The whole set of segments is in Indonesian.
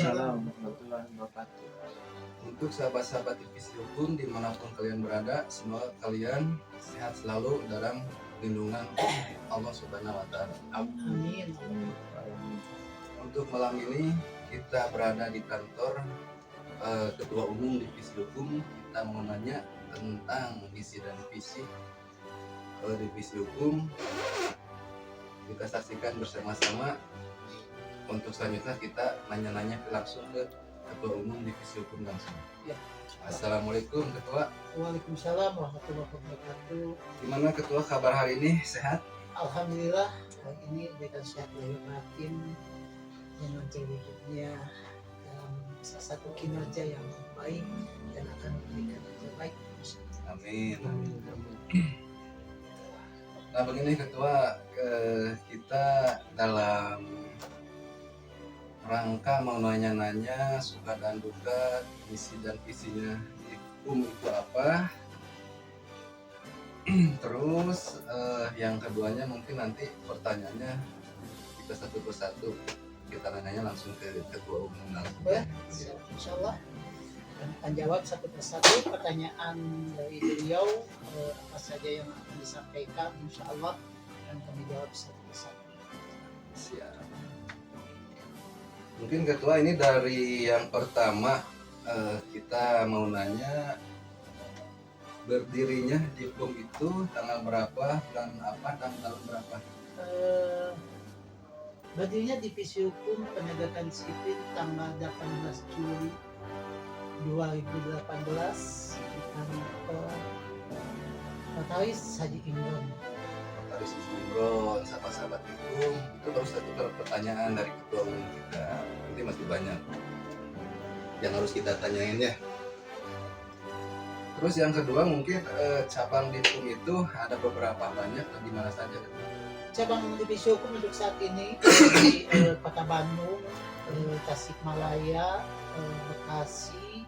Waalaikumsalam warahmatullahi wabarakatuh. Untuk sahabat-sahabat divisi hukum dimanapun kalian berada, semoga kalian sehat selalu dalam lindungan Allah Subhanahu wa Ta'ala. Amin. Untuk malam ini kita berada di kantor Ketua Umum Divisi Hukum. Kita mau nanya tentang misi dan visi Divisi Hukum. Kita saksikan bersama-sama. Untuk selanjutnya kita nanya-nanya langsung ke Ketua Umum Divisi Hukum langsung. Ya. Assalamualaikum Ketua. Waalaikumsalam warahmatullahi wabarakatuh. Gimana Ketua kabar hari ini? Sehat? Alhamdulillah hari ini diberikan sehat lahir batin yang menjadikannya dalam salah satu kinerja yang baik dan akan memberikan yang terbaik. Amin. Nah begini Ketua, kita dalam rangka mau nanya-nanya suka dan duka misi dan visinya di hukum itu apa. Terus yang keduanya mungkin nanti pertanyaannya kita satu persatu kita nanya langsung ke Ketua Umum langsung. Ya, insya Allah dan akan jawab satu persatu pertanyaan dari beliau, apa saja yang akan disampaikan insya Allah dan kami jawab satu persatu. Siap. Mungkin Ketua ini dari yang pertama kita mau nanya berdirinya Divkom itu tanggal berapa, bulan apa, dan tahun berapa? Berdirinya Divisi Hukum Penegakan Disiplin tanggal 18 Juli 2018 di kantor Notaris Haji Imron. Notaris Imron, sahabat-sahabat hukum. Itu baru satu pertanyaan dari Ketua Umum kita. Nanti masih banyak yang harus kita tanyain ya. Terus yang kedua mungkin cabang Divkom itu ada beberapa banyak, di mana saja? Cabang Divisi Hukum untuk saat ini di Kota Bandung, Tasikmalaya, Bekasi,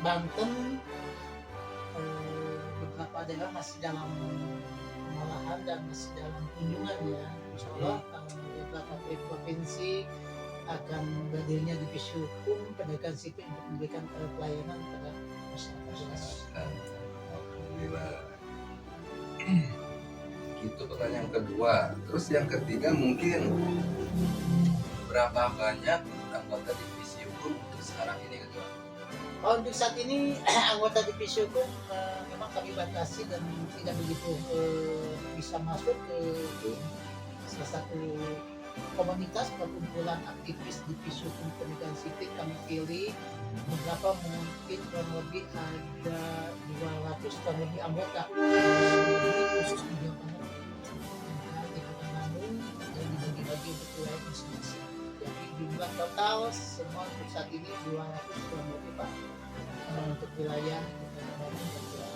Banten, beberapa daerah masih dalam pengolahan dan masih dalam kunjungan ya. Insya Allah beberapa provinsi akan berdirinya Divisi Hukum Penegakan Sipil untuk memberikan pelayanan kepada masyarakat. Alhamdulillah. Itu pertanyaan kedua. Terus yang ketiga mungkin berapa banyak anggota Divisi Hukum untuk sekarang ini Ketua? Untuk saat ini anggota Divisi Hukum memang kami batasi dan tidak begitu bisa masuk ke salah satu komunitas perkumpulan aktivis Divisi Hukum Penegakan Sipil. Kami pilih beberapa, mungkin kurang lebih ada 200 kurang lebih anggota khusus di Jawa Tengah di Kota Bandung dan dibagi-bagi untuk wilayah masing-masing. Jadi jumlah total semua untuk saat ini 200 kurang lebih Pak untuk wilayah Kota Bandung dan wilayah.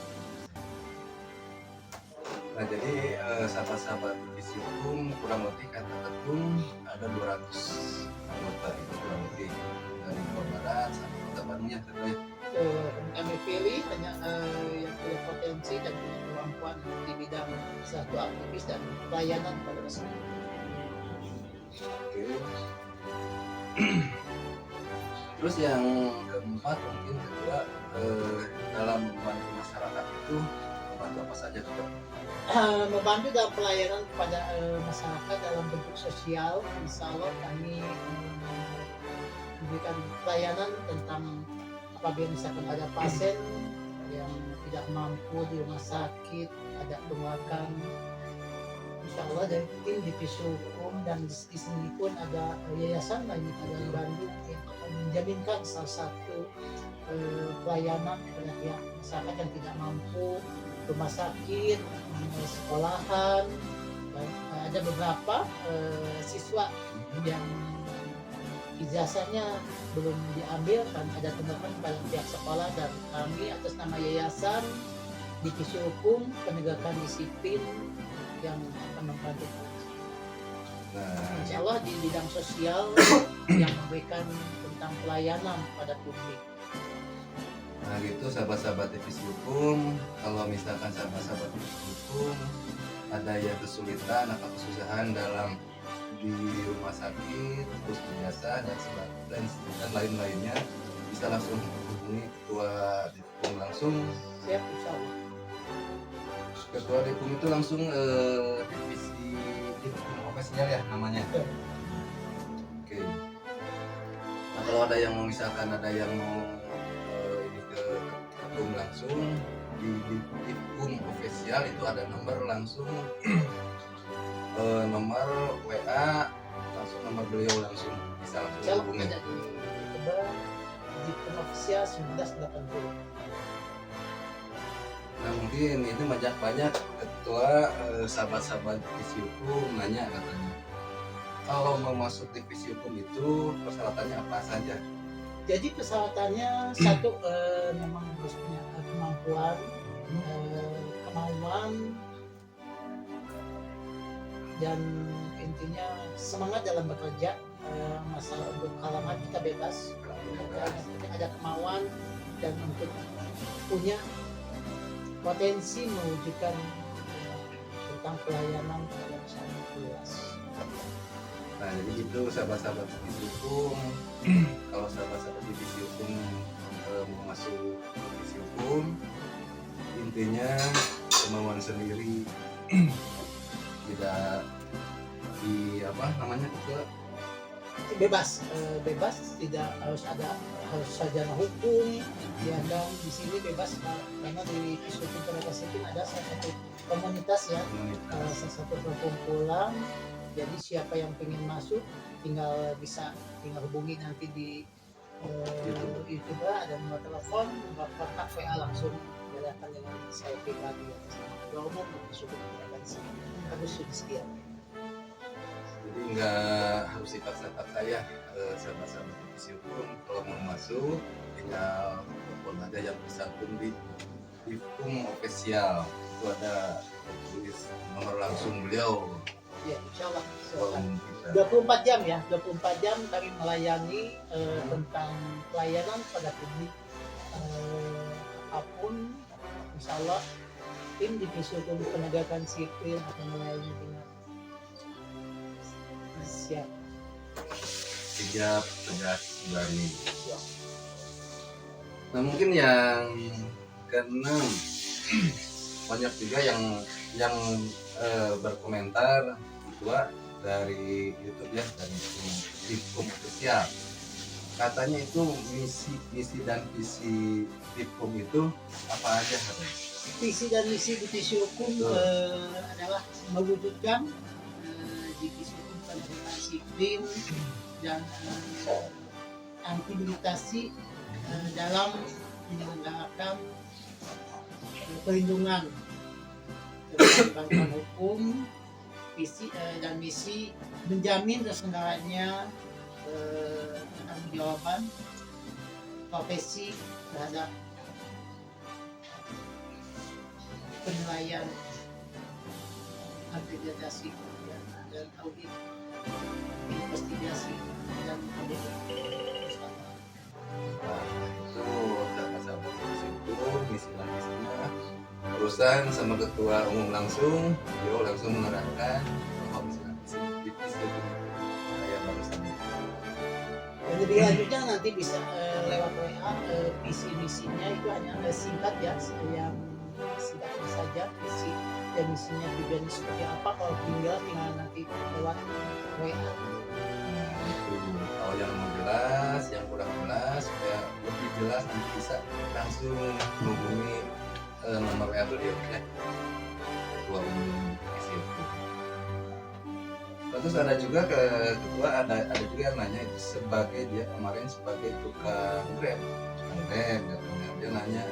Nah jadi sahabat-sahabat Divisi Hukum kurang lebih kata Ketum ada 200 anggota itu kurang lebih dari Jawa Barat sampai Kota Bandung ya Ketua. Kami pilih hanya yang punya potensi dan punya kemampuan di bidang satu aktivis dan pelayanan pada masyarakat. Oke. Terus yang keempat mungkin kedua dalam membantu masyarakat itu membantu apa saja Ketua? Membantu dalam pelayanan kepada masyarakat dalam bentuk sosial. Insya Allah kami memberikan pelayanan tentang apabila misalkan ada pasien yang tidak mampu di rumah sakit, ada penolakan, insya Allah dari tim Divisi Hukum dan di sini pun ada yayasan lain ada di Bandung yang akan menjaminkan salah satu pelayanan kepada pihak masyarakat yang tidak mampu, rumah sakit, sekolahan, dan ada beberapa siswa yang ijazahnya belum diambil kan ada teman-teman pada pihak sekolah dan kami atas nama yayasan Divisi Hukum Penegakan Disiplin yang akan membantu. Insya Allah di bidang sosial yang memberikan tentang pelayanan pada publik. Nah gitu sahabat-sahabat Divisi Hukum, kalau misalkan sahabat-sahabat Divisi Hukum ada yang kesulitan atau kesusahan dalam di rumah sakit, puskesmas biasa dan lain-lainnya bisa langsung hubungi ketua Dipkom langsung. Siap, insya Allah. Ketua Dipkom itu langsung divisi Dipkom ofisial ya namanya. Oke. Oke. Nah kalau ada yang mau misalkan ada yang mau ini ke Dipkom langsung di Dipkom official itu ada nomor langsung nomor WA langsung nomor beliau langsung bisa langsung Insya Allah hubungi. ada di Tebal di Pemofisia 1980. Nah mungkin ini banyak ketua sahabat-sahabat divisi hukum nanya katanya kalau mau masuk divisi hukum itu persyaratannya apa saja? Jadi persyaratannya satu memang harus punya kemampuan, kemauan, dan intinya semangat dalam bekerja. Masalah untuk kalangan kita bebas, ada kemauan dan untuk punya potensi mewujudkan tentang pelayanan yang sangat luas. Nah jadi itu sahabat-sahabat divisi hukum kalau sahabat-sahabat divisi hukum mau masuk divisi hukum intinya kemauan sendiri tidak di apa namanya ketua Bebas, tidak harus sarjana hukum, ya kan di sini bebas karena di Fishukum Tenaga Sipil ada satu komunitas ya, salah satu perkumpulan. Jadi siapa yang ingin masuk tinggal hubungi nanti di YouTube ada nomor telepon, nomor kontak WA langsung berhadapan dengan saya pribadi atas nama Ketua Umum Fishukum Tenaga Sipil Agus Sudistia. jadi nggak harus dipaksa-paksa ya sahabat-sahabat divisi hukum kalau mau masuk tinggal telepon aja yang bersangkutan di Dipkom official itu ada tulis nomor langsung beliau. Ya, insya Allah. Kalau kita 24 jam ya, 24 jam kami melayani tentang pelayanan pada publik apapun. Insya Allah tim divisi hukum penegakan sipil akan melayani dengan siap. sigap, tegas, berani. Nah mungkin yang keenam banyak juga yang berkomentar kedua dari YouTube ya dari Dipkom official katanya itu misi dan visi Dipkom itu apa aja katanya? Visi dan misi divisi hukum adalah mewujudkan divisi hukum penegakan sipil dan anti-militasi dalam menyelenggarakan perlindungan terhadap bantuan hukum. Visi dan misi menjamin terselenggaranya pertanggungjawaban profesi terhadap penilaian akreditasi dan audit investigasi dan audit. Nah, itu sahabat-sahabat divisi hukum misi dan visinya urusan sama ketua umum langsung beliau langsung menerangkan bahwa misi dan visi divisi hukum kayak barusan Dan lebih lanjutnya nanti bisa lewat WA visi misinya itu hanya singkat ya, yang singkat saja visi dan misinya tujuannya seperti apa. Kalau tinggal nanti lewat WA. kalau yang mau jelas yang kurang jelas supaya lebih jelas nanti bisa langsung menghubungi nomor WA beliau ya ketua umum divisi hukum. Terus ada juga ketua ada juga yang nanya itu sebagai dia kemarin sebagai tukang grab katanya dia nanya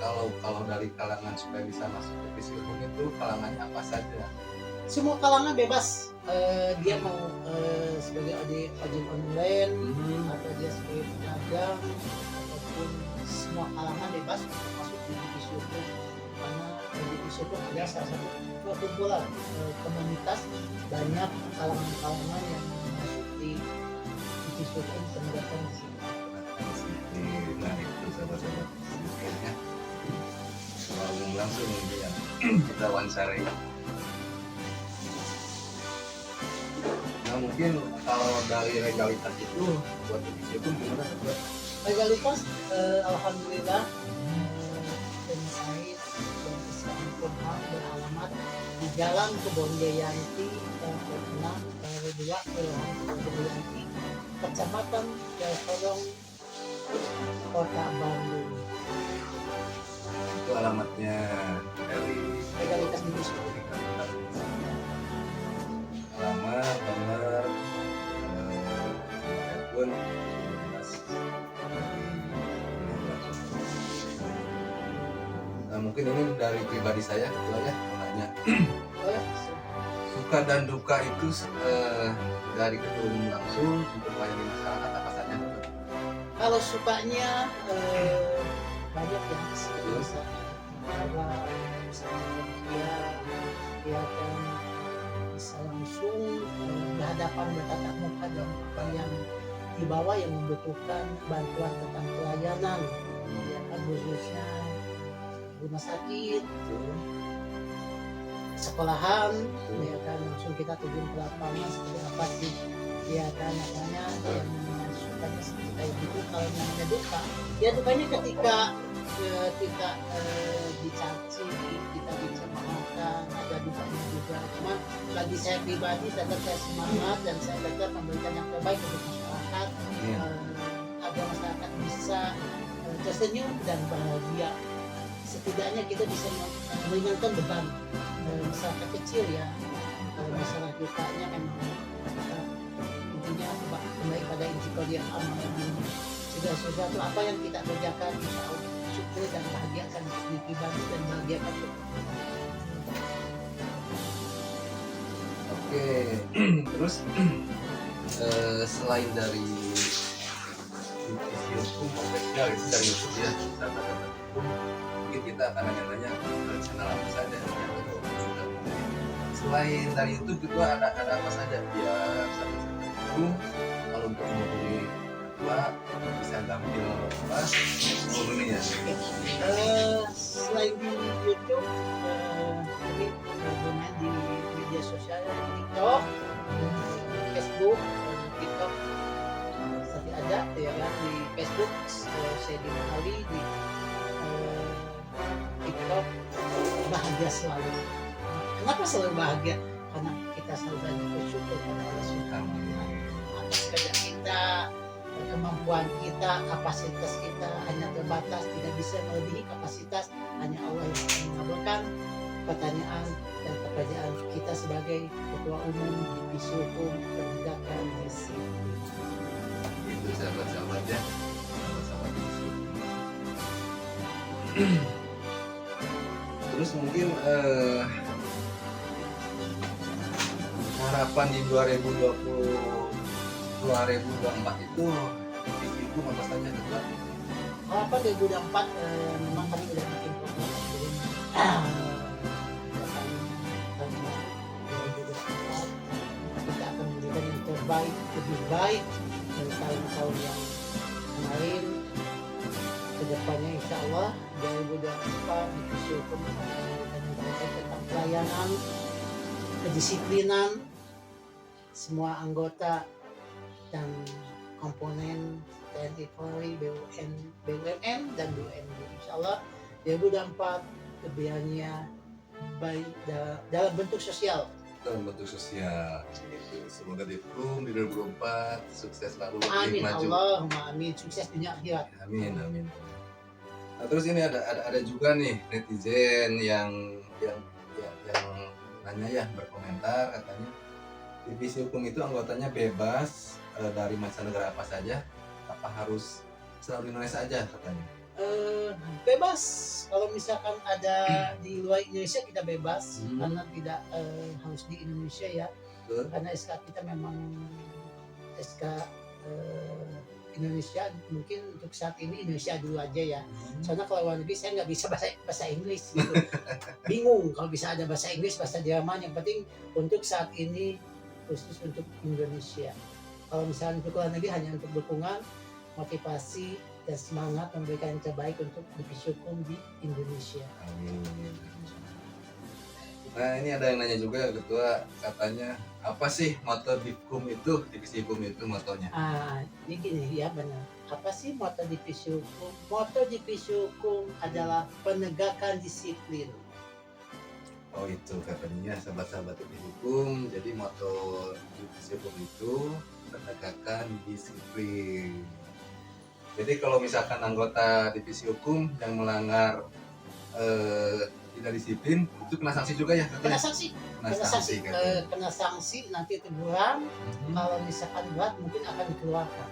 kalau dari kalangan supaya bisa masuk divisi hukum itu kalangannya apa saja? Semua kalangan bebas. Dia mau sebagai ojek online atau dia sebagai pedagang ataupun semua kalangan bebas untuk masuk di divisi hukum, karena di divisi hukum ada salah satu perkumpulan komunitas banyak kalangan-kalangan yang masuk di divisi hukum penegakan sipil. Nah itu sahabat-sahabat ya ngomong langsung dia kita wawancarai. Nah mungkin kalau dari legalitas itu buat divisi hukum gimana Ketua? Legalitas, alhamdulillah, terkait dan Islam Kumham beralamat di Jalan Kebon Jayanti, RT 6, RW 2, Kelurahan Kebon Jayanti, Kecamatan Jalkodong, Kota Bandung. Itu alamatnya dari Legalitas divisi. alamat, nomor, telepon, jelas. Nah, mungkin ini dari pribadi saya Ketua ya, mau nanya. Boleh? Suka dan duka itu dari ketua umum langsung untuk melayani masyarakat apa saja? Kalau sukanya banyak yang bisa bahwa dia kan bisa langsung berhadapan bertatap muka dengan orang yang di bawah yang membutuhkan bantuan tentang pelayanan, ya kan, khususnya rumah sakit, sekolahan, ya kan, langsung kita terjun ke lapangan seperti apa sih, ya kan, makanya yang sukanya seperti kayak gitu. Kalau namanya duka, ya dukanya ketika kita dicaci, kita dicemoohkan, ada dukanya juga. Cuma bagi saya pribadi tetap saya semangat dan saya tetap memberikan yang terbaik untuk masyarakat, agar masyarakat bisa tersenyum dan bahagia. Setidaknya kita bisa meringankan beban masyarakat kecil ya. Masalah dukanya memang intinya kembali pada inti qadiyah amal ini. Segala sesuatu apa yang kita kerjakan insya Allah syukur dan bahagiakan diri pribadi dan bahagiakan Oke, terus selain dari divisi hukum profesional itu dari YouTube ya, sahabat-sahabat hukum, mungkin kita akan nanya-nanya ke channel apa saja yang Ketua Umum sudah punya. Selain dari YouTube itu ada apa saja ya sahabat-sahabat hukum, kalau untuk menghubungi Ketua bisa ngambil apa ini ya. selain di YouTube, kami bermain di media sosial, TikTok, Facebook, TikTok masih ada ya kan, di Facebook saya di Ali, di TikTok bahagia selalu. Kenapa selalu bahagia? Karena kita selalu banyak bersyukur pada Allah Subhanahu wa Ta'ala atas kerja kita, kemampuan kita, kapasitas kita hanya terbatas, tidak bisa melebihi kapasitas. Hanya Allah yang mengabulkan pertanyaan dan pekerjaan kita sebagai ketua umum divisi hukum penegakan disiplin. Itu sahabat-sahabat ya, sahabat-sahabat divisi hukum. Terus mungkin harapan di 2024 itu divisi hukum apa saja Ketua? Harapan 2024 memang kami sudah bikin program sebelum kita akan memberikan yang terbaik, lebih baik dari tahun-tahun yang kemarin. Kedepannya insya Allah 2024 divisi hukum akan memberikan yang terbaik tentang pelayanan, kedisiplinan semua anggota dan komponen TNI Polri, BUMN dan BUMD. Insya Allah 2024 kelebihannya baik dalam bentuk sosial. Dalam bentuk sosial. Semoga di hukum di 2024 sukses selalu, Amin maju. Allahumma amin, sukses dunia akhirat. Amin amin. Nah, terus ini ada juga nih netizen yang nanya ya, berkomentar katanya divisi hukum itu anggotanya bebas dari mancanegara apa saja, apa harus selalu di Indonesia aja katanya? Bebas, kalau misalkan ada di luar Indonesia kita bebas, karena tidak harus di Indonesia ya. Karena SK kita memang SK Indonesia, mungkin untuk saat ini Indonesia dulu aja ya. Soalnya kalau luar negeri saya nggak bisa bahasa Inggris gitu. Bingung kalau bisa ada bahasa Inggris, bahasa Jerman, yang penting untuk saat ini khusus untuk Indonesia. Kalau misalnya untuk luar negeri hanya untuk dukungan, motivasi dan semangat memberikan yang terbaik untuk divisi hukum di Indonesia. Amin. Nah ini ada yang nanya juga ketua, katanya apa sih moto Divkum itu, divisi hukum itu motonya? Ini gini ya benar. Apa sih moto divisi hukum? Moto divisi hukum adalah penegakan disiplin. Oh itu katanya sahabat-sahabat divisi hukum, jadi moto divisi hukum itu penegakan disiplin. Jadi kalau misalkan anggota divisi hukum yang melanggar tidak disiplin itu kena sanksi juga ya Kena katanya? sanksi, Kena sanksi katanya. kena sanksi nanti teguran. Kalau misalkan berat mungkin akan dikeluarkan.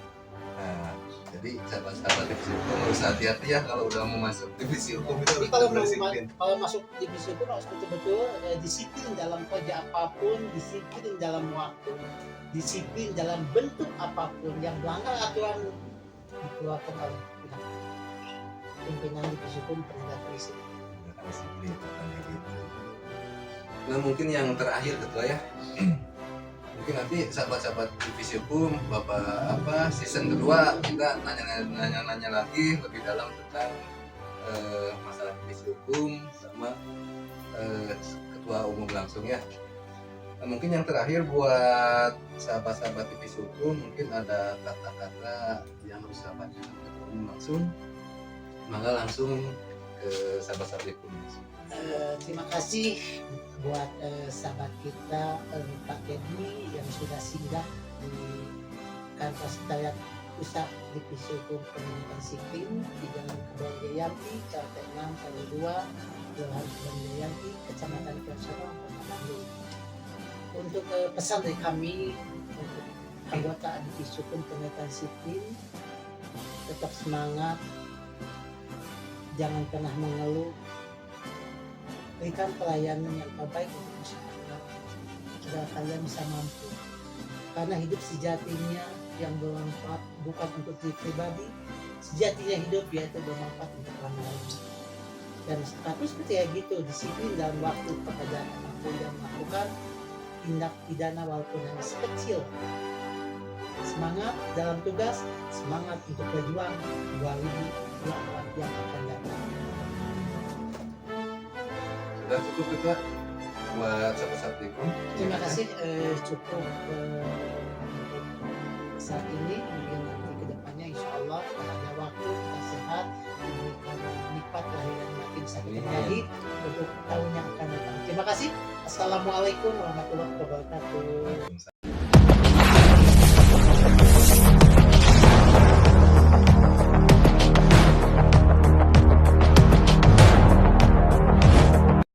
Nah, jadi sahabat-sahabat divisi hukum harus hati-hati ya kalau udah mau masuk divisi hukum itu Jadi harus kalau benar-benar disiplin. kalau masuk divisi hukum harus betul-betul disiplin dalam kerja apapun, disiplin dalam waktu, disiplin dalam bentuk apapun yang melanggar aturan dikeluarkan oleh pimpinan divisi hukum penegak disiplin. Disiplin katanya gitu. Nah mungkin yang terakhir ketua ya, mungkin nanti sahabat-sahabat divisi hukum bapak apa season kedua kita nanya-nanya lagi lebih dalam tentang masalah divisi hukum sama ketua umum langsung ya. Nah, mungkin yang terakhir buat sahabat-sahabat divisi hukum mungkin ada kata-kata yang harus sahabatnya ketua umum langsung, maka langsung ke sahabat-sahabat hukum. Terima kasih buat sahabat kita Pak Teddy yang sudah singgah di kantor sekretariat pusat divisi hukum pendidikan sipil di Jalan Kebon Jayanti, RT 6 RW 2 Kelurahan Kebon Jayanti, Kecamatan Kersono, Kota Bandung. Untuk pesan dari kami untuk anggota divisi hukum pendidikan sipil, tetap semangat, jangan pernah mengeluh, berikan pelayanan yang terbaik untuk masyarakat agar kalian bisa mampu, karena hidup sejatinya yang bermanfaat bukan untuk diri pribadi, sejatinya hidup yaitu bermanfaat untuk orang lain. Dan status ketika gitu disiplin dalam waktu pekerjaan apapun yang melakukan tindak pidana walaupun hanya sekecil. Semangat dalam tugas, semangat untuk berjuang 2024 yang akan datang. Sudah cukup ketua buat sahabat-sahabat hukum. Terima kasih, cukup saat ini. Mungkin nanti kedepannya insya Allah kalau ada waktu kita sehat diberikan nikmat lahir dan batin bisa kita lagi untuk tahun yang akan datang. Terima kasih. Assalamualaikum warahmatullahi wabarakatuh.